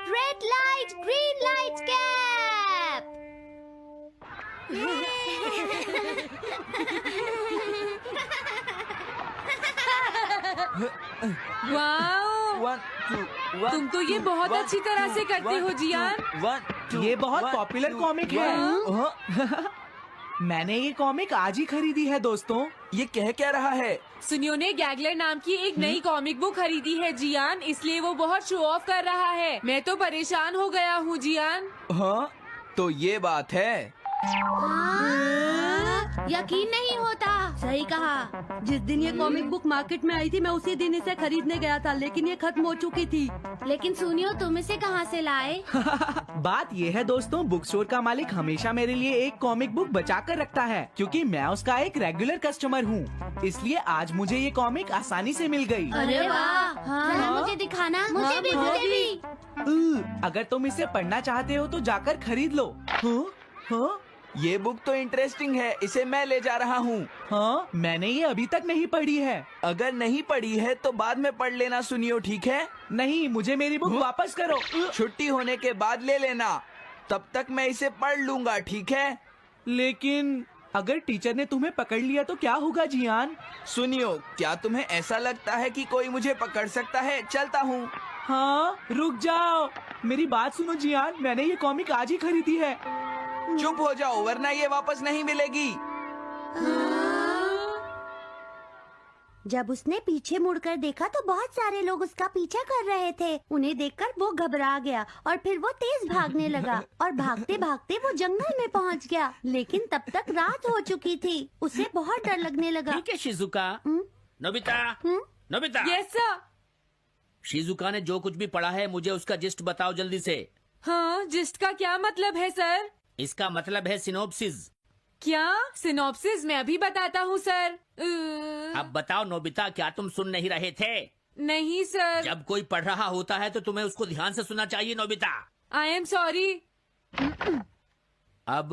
Red light, green light cap. Wow, 1 2 1 तुम तो ये बहुत अच्छी तरह से करते हो जियान। 1 2 ये बहुत पॉपुलर कॉमिक है। मैंने ये कॉमिक आज ही खरीदी है दोस्तों। ये कह क्या रहा है? सुनियो ने गैगलर नाम की एक नई कॉमिक बुक खरीदी है जियान, इसलिए वो बहुत शो ऑफ कर रहा है। मैं तो परेशान हो गया हूँ जियान। हाँ, तो ये बात है। यकीन नहीं होता। सही कहा। जिस दिन ये कॉमिक बुक मार्केट में आई थी मैं उसी दिन इसे खरीदने गया था, लेकिन ये खत्म हो चुकी थी। लेकिन सुनियो, तुम इसे कहाँ से लाए? बात ये है दोस्तों, बुक स्टोर का मालिक हमेशा मेरे लिए एक कॉमिक बुक बचा कर रखता है, क्योंकि मैं उसका एक रेगुलर कस्टमर हूँ। इसलिए आज मुझे ये कॉमिक आसानी से मिल गई। अरे वाह, जरा मुझे दिखाना। मुझे भी, मुझे भी। अगर तुम इसे पढ़ना चाहते हो तो जाकर खरीद लो। हाँ? ये बुक तो इंटरेस्टिंग है, इसे मैं ले जा रहा हूँ। हाँ, मैंने ये अभी तक नहीं पढ़ी है। अगर नहीं पढ़ी है तो बाद में पढ़ लेना सुनियो, ठीक है? नहीं, मुझे मेरी बुक वापस करो। छुट्टी होने के बाद ले लेना, तब तक मैं इसे पढ़ लूंगा, ठीक है? लेकिन अगर टीचर ने तुम्हें पकड़ लिया तो क्या होगा जियान? सुनियो, क्या तुम्हें ऐसा लगता है कि कोई मुझे पकड़ सकता है? चलता हूँ। हाँ, रुक जाओ, मेरी बात सुनो जियान, मैंने ये कॉमिक आज ही खरीदी है। चुप हो जाओ, वरना ये वापस नहीं मिलेगी। जब उसने पीछे मुड़कर देखा तो बहुत सारे लोग उसका पीछा कर रहे थे। उन्हें देखकर वो घबरा गया और फिर वो तेज भागने लगा और भागते भागते वो जंगल में पहुंच गया। लेकिन तब तक रात हो चुकी थी। उसे बहुत डर लगने लगा। ठीक है Shizuka. Nobita, Nobita. Yes sir. Shizuka ने जो कुछ भी पढ़ा है मुझे उसका जिस्ट बताओ जल्दी से। हाँ, जिस्ट का क्या मतलब है सर? इसका मतलब है सिनोप्सिस। क्या? सिनॉप्सिस मैं अभी बताता हूँ सर। अब बताओ नोबिता, क्या तुम सुन नहीं रहे थे? नहीं सर। जब कोई पढ़ रहा होता है तो तुम्हें उसको ध्यान से सुनना चाहिए नोबिता। I am sorry. अब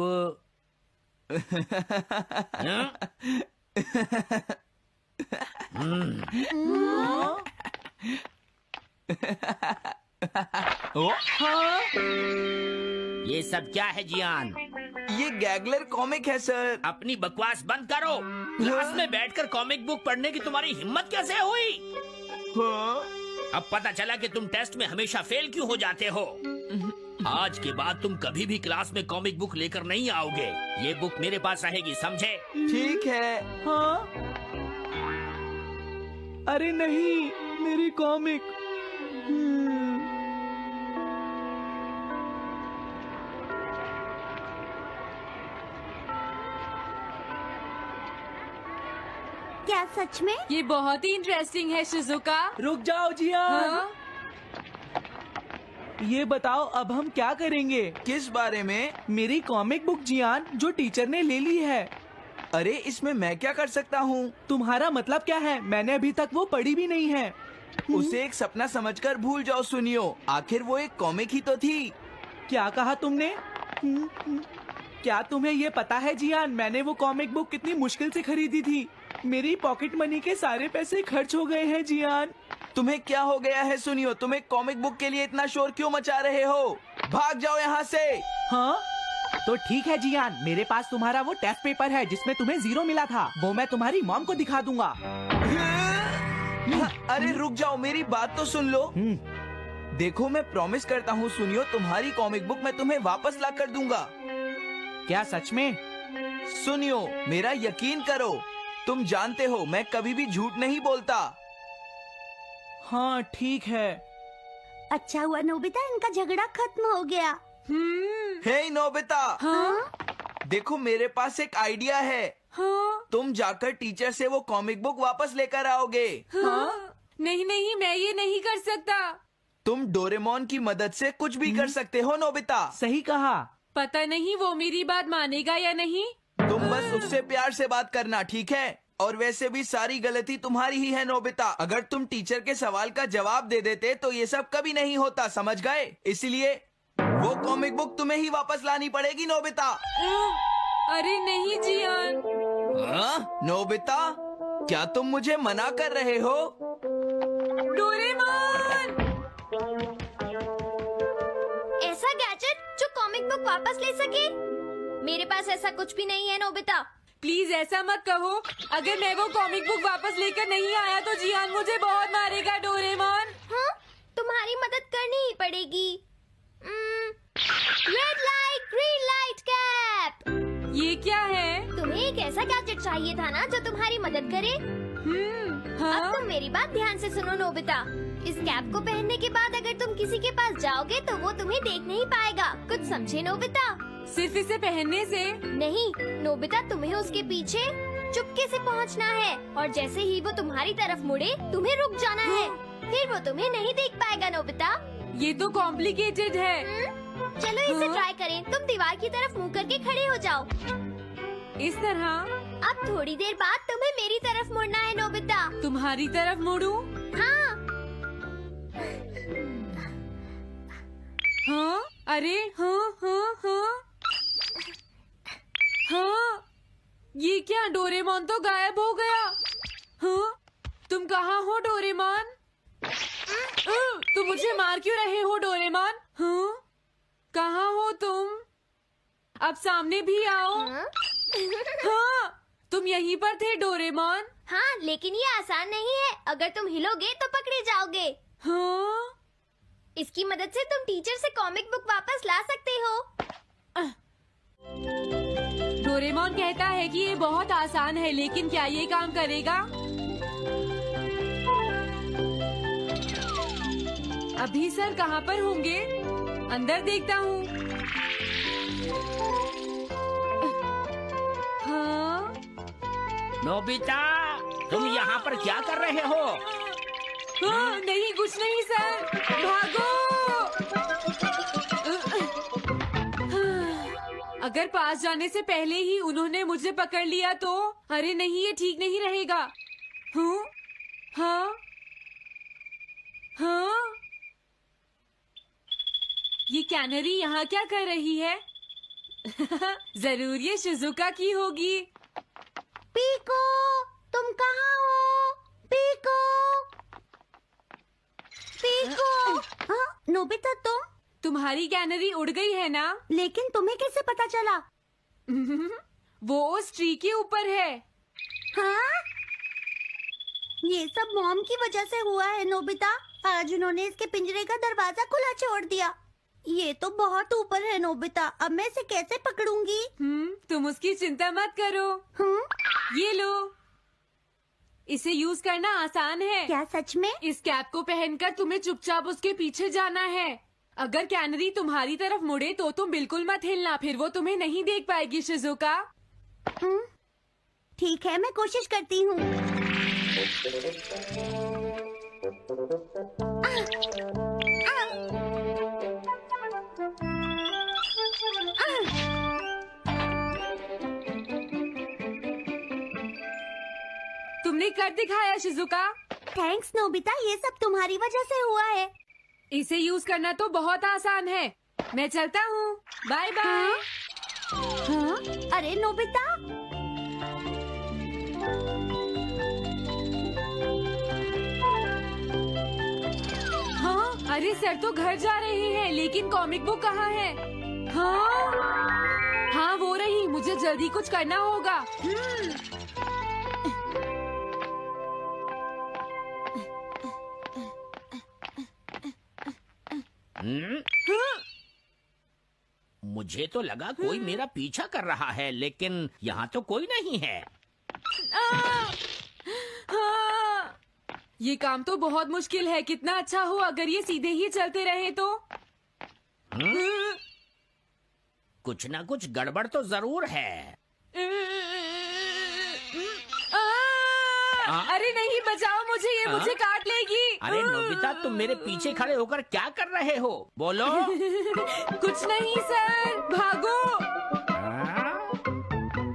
ये सब क्या है जियान? ये गैगलर कॉमिक है सर। अपनी बकवास बंद करो। क्लास में बैठकर कॉमिक बुक पढ़ने की तुम्हारी हिम्मत कैसे हुई? हाँ? अब पता चला कि तुम टेस्ट में हमेशा फेल क्यों हो जाते हो। आज के बाद तुम कभी भी क्लास में कॉमिक बुक लेकर नहीं आओगे। ये बुक मेरे पास रहेगी, समझे? ठीक है। हाँ? अरे नहीं, मेरी कॉमिक। क्या सच में? ये बहुत ही इंटरेस्टिंग है शिजुका। रुक जाओ जियान। हाँ? ये बताओ अब हम क्या करेंगे? किस बारे में? मेरी कॉमिक बुक जियान, जो टीचर ने ले ली है। अरे इसमें मैं क्या कर सकता हूँ? तुम्हारा मतलब क्या है? मैंने अभी तक वो पढ़ी भी नहीं है। उसे एक सपना समझकर भूल जाओ सुनियो, आखिर वो एक कॉमिक ही तो थी। क्या कहा तुमने? क्या तुम्हें ये पता है जियान, मैंने वो कॉमिक बुक कितनी मुश्किल से खरीदी थी। मेरी पॉकेट मनी के सारे पैसे खर्च हो गए हैं जियान। तुम्हें क्या हो गया है सुनियो? तुम एक कॉमिक बुक के लिए इतना शोर क्यों मचा रहे हो? भाग जाओ यहाँ से। हाँ? तो ठीक है जियान, मेरे पास तुम्हारा वो टेस्ट पेपर है जिसमें तुम्हें 0 मिला था। वो मैं तुम्हारी मॉम को दिखा दूंगा। अरे रुक जाओ, मेरी बात तो सुन लो। देखो मैं प्रॉमिस करता हूँ सुनियो, तुम्हारी कॉमिक बुक मैं तुम्हें वापस ला कर दूंगा। क्या सच में? सुनियो, मेरा यकीन करो, तुम जानते हो मैं कभी भी झूठ नहीं बोलता। हाँ ठीक है। अच्छा हुआ नोबिता, इनका झगड़ा खत्म हो गया। हे नोबिता। हाँ? देखो मेरे पास एक आइडिया है। हाँ? तुम जाकर टीचर से वो कॉमिक बुक वापस लेकर आओगे। हाँ? नहीं नहीं, मैं ये नहीं कर सकता। तुम डोरेमोन की मदद से कुछ भी कर सकते हो नोबिता। सही कहा। पता नहीं वो मेरी बात मानेगा या नहीं। तुम बस उससे प्यार से बात करना, ठीक है? और वैसे भी सारी गलती तुम्हारी ही है नोबिता। अगर तुम टीचर के सवाल का जवाब दे देते तो ये सब कभी नहीं होता, समझ गए? इसलिए वो कॉमिक बुक तुम्हें ही वापस लानी पड़ेगी नोबिता। अरे नहीं जियान। नोबिता, क्या तुम मुझे मना कर रहे हो? डोरेमोन! बुक वापस ले सके? मेरे पास ऐसा कुछ भी नहीं है नोबिता। प्लीज ऐसा मत कहो। अगर मैं वो कॉमिक बुक वापस लेकर नहीं आया तो जियान मुझे बहुत मारेगा डोरेमोन। हाँ, तुम्हारी मदद करनी ही पड़ेगी। Red light green light cap. ये क्या है? तुम्हें एक ऐसा गैजेट चाहिए था ना जो तुम्हारी मदद करे। हाँ? अब तुम मेरी बात ध्यान से सुनो नोबिता। इस कैप को पहनने के बाद अगर तुम किसी के पास जाओगे तो वो तुम्हें देख नहीं पाएगा। कुछ समझे नोबिता? सिर्फ इसे पहनने से? नहीं नोबिता, तुम्हें उसके पीछे चुपके से पहुंचना है और जैसे ही वो तुम्हारी तरफ मुड़े तुम्हें रुक जाना है। फिर वो तुम्हें नहीं देख पाएगा नोबिता। ये तो कॉम्प्लिकेटेड है। चलो इसे ट्राई करें। तुम दीवार की तरफ मुंह करके खड़े हो जाओ। इस तरह? अब थोड़ी देर बाद तुम्हें मेरी तरफ मुड़ना है नोबिता। तुम्हारी तरफ मुड़ूं? हाँ। हाँ? अरे हाँ हाँ हाँ हाँ, ये क्या? डोरेमोन तो गायब हो गया। हाँ? तुम कहाँ हो डोरेमोन? तुम मुझे मार क्यों रहे हो डोरेमोन? हाँ? कहाँ हो तुम? अब सामने भी आओ। हाँ, तुम यहीं पर थे डोरेमोन। हाँ, लेकिन ये आसान नहीं है। अगर तुम हिलोगे तो पकड़े जाओगे। हाँ? इसकी मदद से तुम टीचर से कॉमिक बुक वापस ला सकते हो। डोरेमोन कहता है कि ये बहुत आसान है, लेकिन क्या ये काम करेगा? अभी सर कहाँ पर होंगे? अंदर देखता हूँ। हाँ? नोबिता, तुम यहाँ पर क्या कर रहे हो? हाँ, नहीं कुछ नहीं सर। भागो! अगर पास जाने से पहले ही उन्होंने मुझे पकड़ लिया तो? अरे नहीं, ये ठीक नहीं रहेगा। हाँ? हाँ? हाँ? ये कैनरी यहाँ क्या कर रही है? जरूर ये शिजुका की होगी। पीको, तुम कहाँ हो? Piko, Piko. हाँ, नोबिता तुम्हारी कैनरी उड़ गई है ना? लेकिन तुम्हें कैसे पता चला? वो उस ट्री के ऊपर है। हाँ? ये सब मॉम की वजह से हुआ है नोबिता। आज उन्होंने इसके पिंजरे का दरवाजा खुला छोड़ दिया। ये तो बहुत ऊपर है नोबिता। अब मैं इसे कैसे पकड़ूंगी? तुम उसकी चिंता मत करो। ये लो, इसे यूज करना आसान है। क्या सच में? इस कैप को पहनकर तुम्हें चुपचाप उसके पीछे जाना है। अगर कैनरी तुम्हारी तरफ मुड़े तो तुम बिल्कुल मत हिलना, फिर वो तुम्हें नहीं देख पाएगी शिजुका। ठीक है, मैं कोशिश करती हूँ। तुमने कर दिखाया शिजुका। थैंक्स नोबिता, ये सब तुम्हारी वजह से हुआ है। इसे यूज करना तो बहुत आसान है। मैं चलता हूँ। Bye bye. हाँ? अरे नोबिता, हाँ? अरे सर तो घर जा रहे हैं, लेकिन कॉमिक बुक कहाँ है? हाँ? हाँ वो रही। मुझे जल्दी कुछ करना होगा। मुझे तो लगा कोई मेरा पीछा कर रहा है, लेकिन यहाँ तो कोई नहीं है। हाँ! ये काम तो बहुत मुश्किल है। कितना अच्छा हो अगर ये सीधे ही चलते रहे तो। कुछ ना कुछ गड़बड़ तो जरूर है। अरे नहीं, बचाओ मुझे, ये मुझे काट लेगी। अरे नोबिता, तुम मेरे पीछे खड़े होकर क्या कर रहे हो? बोलो। कुछ नहीं सर, भागो।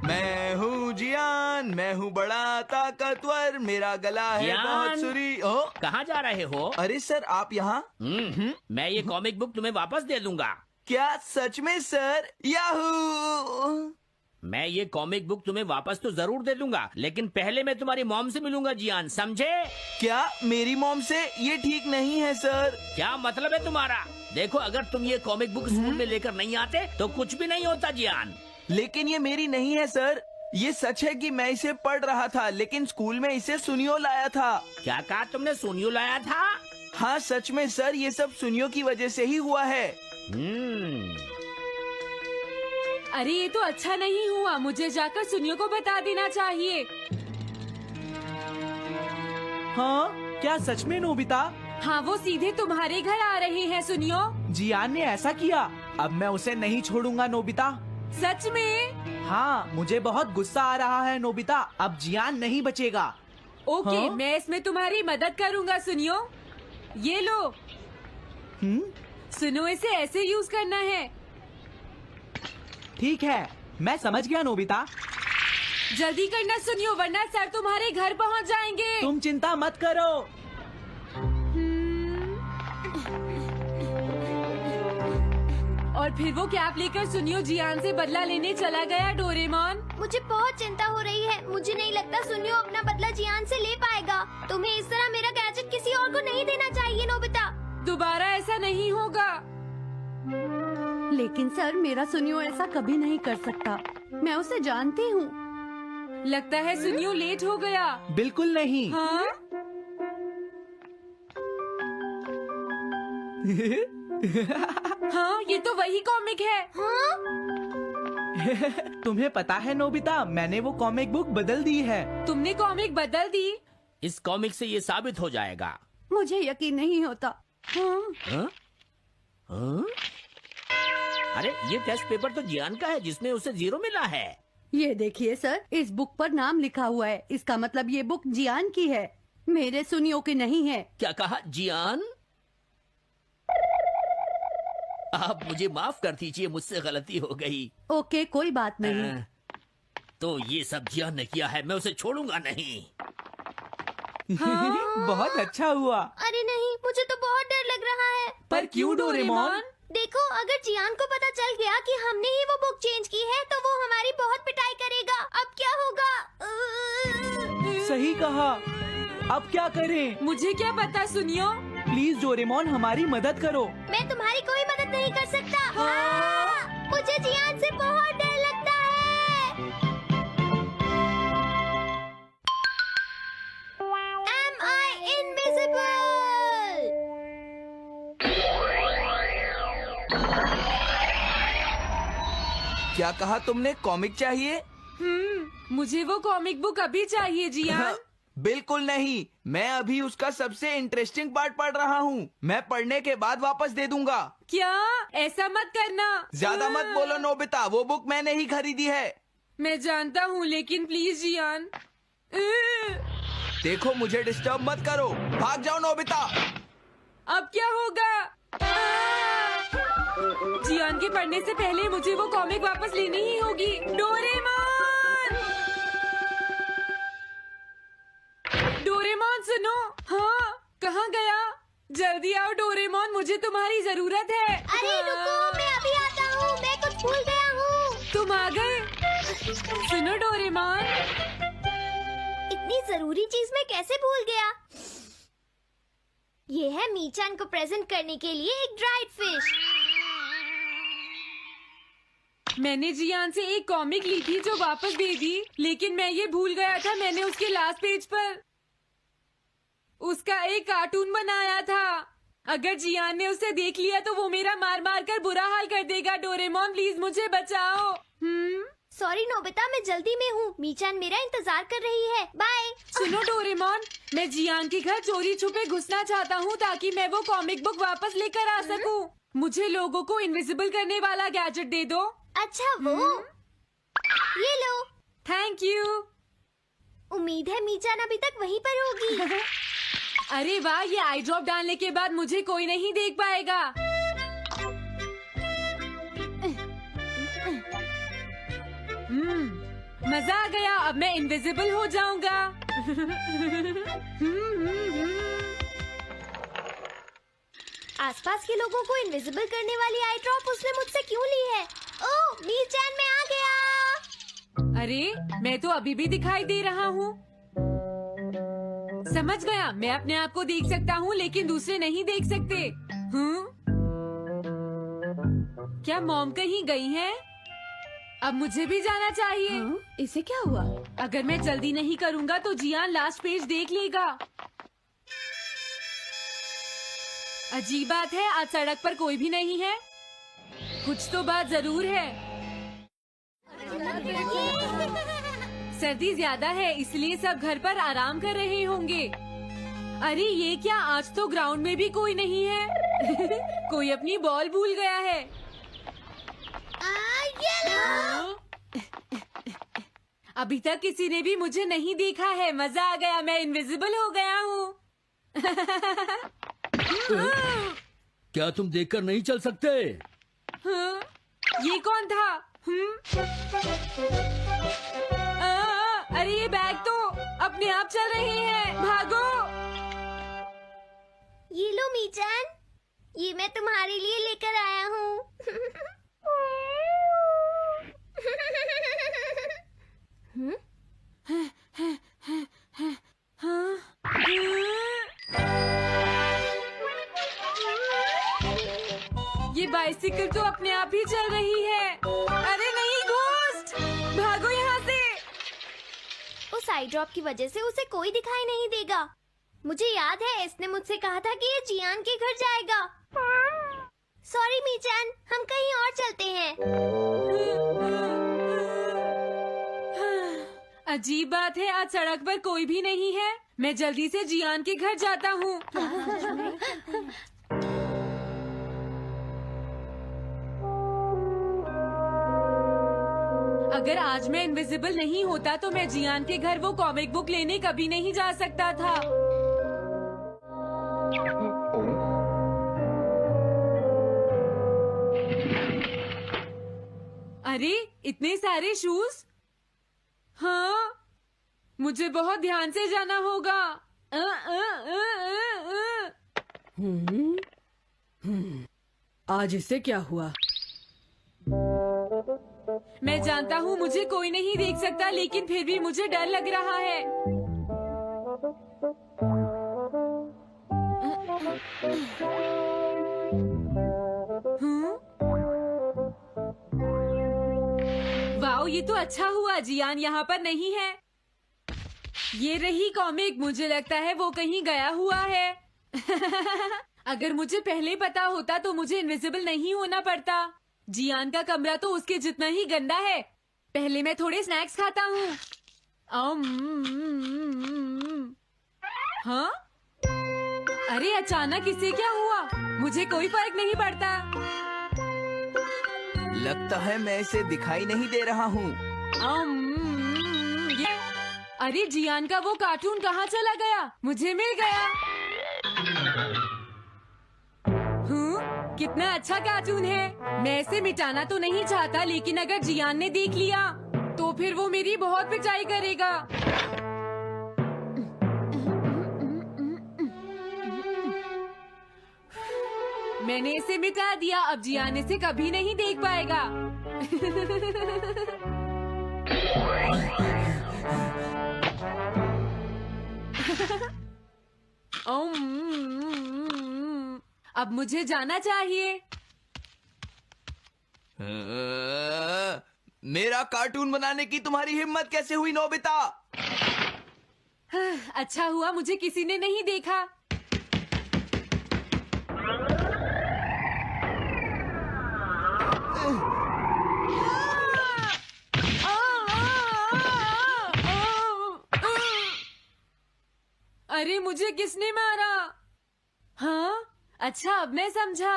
मैं हूँ जियान, मैं हूँ बड़ा ताकतवर, मेरा गला है जियान? बहुत सुरी। कहाँ जा रहे हो? अरे सर, आप यहाँ? मैं ये कॉमिक बुक तुम्हें वापस दे दूंगा। क्या सच में सर? याहू! मैं ये कॉमिक बुक तुम्हें वापस तो जरूर दे दूंगा, लेकिन पहले मैं तुम्हारी मॉम से मिलूंगा जियान, समझे? क्या मेरी मॉम से? ये ठीक नहीं है सर। क्या मतलब है तुम्हारा? देखो, अगर तुम ये कॉमिक बुक स्कूल में लेकर नहीं आते तो कुछ भी नहीं होता जियान। लेकिन ये मेरी नहीं है सर। ये सच है कि मैं इसे पढ़ रहा था, लेकिन स्कूल में इसे सुनियो लाया था। क्या कहा तुमने? सोनियो लाया था? हाँ सच में सर, ये सब सुनियो की वजह से ही हुआ है। अरे ये तो अच्छा नहीं हुआ, मुझे जाकर सुनियो को बता देना चाहिए। हाँ, क्या सच में नोबिता? हाँ, वो सीधे तुम्हारे घर आ रहे हैं सुनियो। जियान ने ऐसा किया। अब मैं उसे नहीं छोड़ूंगा नोबिता। सच में? हाँ, मुझे बहुत गुस्सा आ रहा है नोबिता। अब जियान नहीं बचेगा। ओके, हाँ? मैं इसमें तुम्हारी मदद करूँगा सुनियो। ये लो। सुनो, इसे ऐसे यूज करना है। ठीक है, मैं समझ गया नोबिता। जल्दी करना सुनियो, वरना सर तुम्हारे घर पहुंच जाएंगे। तुम चिंता मत करो। और फिर वो कैप लेकर सुनियो जियान से बदला लेने चला गया। डोरेमोन, मुझे बहुत चिंता हो रही है। मुझे नहीं लगता सुनियो अपना बदला जियान से ले पाएगा। तुम्हें इस तरह मेरा गैजेट किसी और को नहीं देना चाहिए नोबिता। दोबारा ऐसा नहीं होगा। लेकिन सर, मेरा सुनियो ऐसा कभी नहीं कर सकता। मैं उसे जानती हूँ। लगता है सुनियो लेट हो गया। बिल्कुल नहीं। हाँ? हाँ, ये तो वही कॉमिक है। हाँ? तुम्हें पता है नोबिता, मैंने वो कॉमिक बुक बदल दी है। तुमने कॉमिक बदल दी? इस कॉमिक से ये साबित हो जाएगा। मुझे यकीन नहीं होता। हाँ? हाँ? हाँ? अरे, ये टेस्ट पेपर तो जियान का है, जिसमें उसे 0 मिला है। ये देखिए सर, इस बुक पर नाम लिखा हुआ है। इसका मतलब ये बुक जियान की है, मेरे सुनियो की नहीं है। क्या कहा? जियान? आप मुझे माफ कर दीजिए, मुझसे गलती हो गई। ओके, कोई बात नहीं। तो ये सब जियान ने किया है, मैं उसे छोड़ूंगा नहीं। बहुत अच्छा हुआ। अरे नहीं, मुझे तो बहुत डर लग रहा है। पर क्यों डोरेमोन? देखो, अगर जियान को पता चल गया कि हमने ही वो बुक चेंज की है तो वो हमारी बहुत पिटाई करेगा। अब क्या होगा? सही कहा। अब क्या करें? मुझे क्या पता सुनियो। प्लीज डोरेमोन, हमारी मदद करो। मैं तुम्हारी कोई मदद नहीं कर सकता। मुझे जियान से बहुत डर लगता है। Am I invisible? क्या कहा तुमने? कॉमिक चाहिए? मुझे वो कॉमिक बुक अभी चाहिए जियान। बिल्कुल नहीं, मैं अभी उसका सबसे इंटरेस्टिंग पार्ट पढ़ रहा हूँ। मैं पढ़ने के बाद वापस दे दूंगा। क्या? ऐसा मत करना। ज्यादा मत बोलो नोबिता, वो बुक मैंने ही खरीदी है। मैं जानता हूँ, लेकिन प्लीज जियान। देखो, मुझे डिस्टर्ब मत करो। भाग जाओ नोबिता। अब क्या होगा? जियान के पढ़ने से पहले मुझे वो कॉमिक वापस लेनी ही होगी। डोरेमोन! डोरेमोन सुनो। हाँ, कहाँ गया? जल्दी आओ डोरेमोन, मुझे तुम्हारी जरूरत है। अरे रुको, मैं अभी आता हूँ। मैं कुछ भूल गया हूँ। तुम आ गए? सुनो डोरेमोन। इतनी जरूरी चीज मैं कैसे भूल गया? ये है मीचान को प्रेजेंट करने के लिए एक ड्राइड फिश। मैंने जियान से एक कॉमिक ली थी जो वापस दे दी, लेकिन मैं ये भूल गया था मैंने उसके लास्ट पेज पर उसका एक कार्टून बनाया था। अगर जियान ने उसे देख लिया तो वो मेरा मार मार कर बुरा हाल कर देगा। डोरेमोन प्लीज मुझे बचाओ। सॉरी नोबिता, मैं जल्दी में हूँ। मीचान मेरा इंतजार कर रही है। बाय। सुनो डोरेमोन, मैं जियान के घर चोरी छुपे घुसना चाहता हूँ ताकि मैं वो कॉमिक बुक वापस लेकर आ सकूँ। मुझे लोगों को इनविजिबल करने वाला गैजेट दे दो। अच्छा वो ये लो। Thank you. उम्मीद है मीचान अभी तक वहीं पर होगी। अरे वाह, ये आई ड्रॉप डालने के बाद मुझे कोई नहीं देख पाएगा। मजा आ गया, अब मैं इनविजिबल हो जाऊंगा। आसपास के लोगों को इनविजिबल करने वाली आई ड्रॉप उसने मुझसे क्यों ली है? ओह, मीचान मैं आ गया। अरे मैं तो अभी भी दिखाई दे रहा हूँ। समझ गया, मैं अपने आप को देख सकता हूँ लेकिन दूसरे नहीं देख सकते। क्या मॉम कहीं गई हैं? अब मुझे भी जाना चाहिए। इसे क्या हुआ? अगर मैं जल्दी नहीं करूँगा तो जियान लास्ट पेज देख लेगा। अजीब बात है, आज सड़क पर कोई भी नहीं है। कुछ तो बात जरूर है। सर्दी ज्यादा है इसलिए सब घर पर आराम कर रहे होंगे। अरे ये क्या, आज तो ग्राउंड में भी कोई नहीं है। कोई अपनी बॉल भूल गया है। अभी तक किसी ने भी मुझे नहीं देखा है। मजा आ गया, मैं इनविजिबल हो गया हूँ। क्या तुम देखकर नहीं चल सकते? ये कौन था? अरे ये बैग तो अपने आप चल रहे हैं। भागो। ये लो मीचान, ये मैं तुम्हारे लिए लेकर आया हूँ। ये बाइसिकल तो अपने आप ही चल रही है। अरे नहीं, घोस्ट, भागो यहाँ से। उस आई ड्रॉप की वजह से उसे कोई दिखाई नहीं देगा। मुझे याद है इसने मुझसे कहा था कि ये जियान के घर जाएगा। सॉरी मीचान, हम कहीं और चलते हैं। अजीब बात है, आज सड़क पर कोई भी नहीं है। मैं जल्दी से जियान के घर जाता हूँ। अगर आज मैं इनविजिबल नहीं होता तो मैं जियान के घर वो कॉमिक बुक लेने कभी नहीं जा सकता था। अरे इतने सारे शूज। हाँ, मुझे बहुत ध्यान से जाना होगा। आज इससे क्या हुआ? मैं जानता हूँ मुझे कोई नहीं देख सकता, लेकिन फिर भी मुझे डर लग रहा है। वाओ, ये तो अच्छा हुआ जियान यहाँ पर नहीं है। ये रही कॉमिक, मुझे लगता है वो कहीं गया हुआ है। अगर मुझे पहले पता होता तो मुझे इनविजिबल नहीं होना पड़ता। जियान का कमरा तो उसके जितना ही गंदा है। पहले मैं थोड़े स्नैक्स खाता हूँ। हाँ? अरे अचानक इसे क्या हुआ? मुझे कोई फर्क नहीं पड़ता। लगता है मैं इसे दिखाई नहीं दे रहा हूँ। अरे जियान का वो कार्टून कहाँ चला गया? मुझे मिल गया। कितना अच्छा कार्टून है। मैं इसे मिटाना तो नहीं चाहता, लेकिन अगर जियान ने देख लिया तो फिर वो मेरी बहुत पिटाई करेगा। मैंने इसे मिटा दिया, अब जियान इसे कभी नहीं देख पाएगा। अब मुझे जाना चाहिए। मेरा कार्टून बनाने की तुम्हारी हिम्मत कैसे हुई नोबिता? अच्छा हुआ मुझे किसी ने नहीं देखा। अरे मुझे किसने मारा? हाँ, अच्छा अब मैं समझा।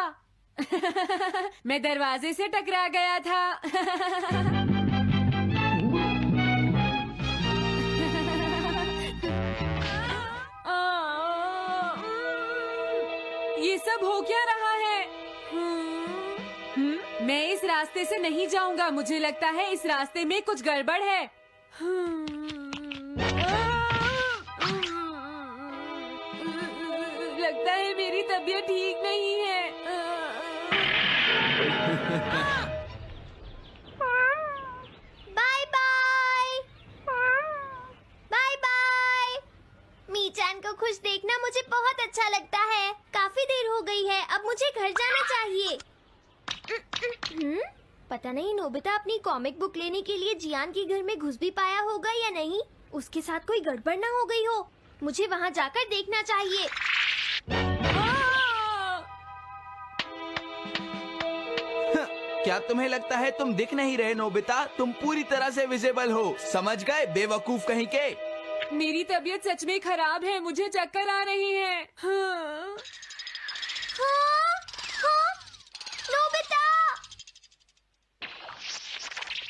मैं दरवाजे से टकरा गया था। ये सब हो क्या रहा है? मैं इस रास्ते से नहीं जाऊंगा। मुझे लगता है इस रास्ते में कुछ गड़बड़ है। लगता है मेरी तबीयत ठीक नहीं है। Bye bye. घर जाना चाहिए। पता नहीं नोबिता अपनी कॉमिक बुक लेने के लिए जियान के घर में घुस भी पाया होगा या नहीं। उसके साथ कोई गड़बड़ ना हो गई हो। मुझे वहाँ जाकर देखना चाहिए। क्या तुम्हें लगता है तुम दिख नहीं रहे नोबिता? तुम पूरी तरह से विजिबल हो, समझ गए बेवकूफ कहीं के। मेरी तबीयत सच में खराब है, मुझे चक्कर आ रही है। हाँ। नोबिता!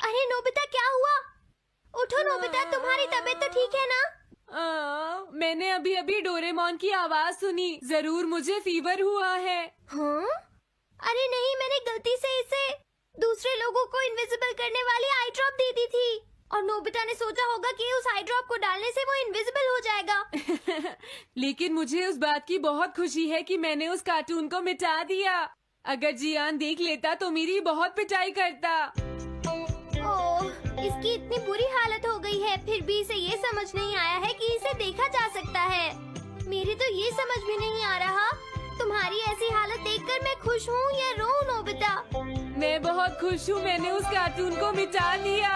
अरे नोबिता क्या हुआ? उठो नोबिता, तुम्हारी तबीयत तो ठीक है ना? मैंने अभी अभी डोरेमोन की आवाज सुनी, जरूर मुझे फीवर हुआ है। हाँ? अरे नहीं, मैंने गलती से इसे दूसरे लोगों को इनविजिबल करने वाली आई ड्रॉप दे दी थी और नोबिता ने सोचा होगा कि उस आई ड्रॉप को डालने से वो इनविजिबल हो जाएगा। लेकिन मुझे उस बात की बहुत खुशी है कि मैंने उस कार्टून को मिटा दिया। अगर जियान देख लेता तो मेरी बहुत पिटाई करता। ओह, इसकी इतनी बुरी हालत हो गई है, फिर भी इसे ये समझ नहीं आया है कि इसे देखा जा सकता है। मेरे तो ये समझ भी नहीं आ रहा, तुम्हारी ऐसी हालत देखकर मैं खुश हूँ या रोऊं नोबिता? मैं बहुत खुश हूँ, मैंने उस कार्टून को मिटा दिया।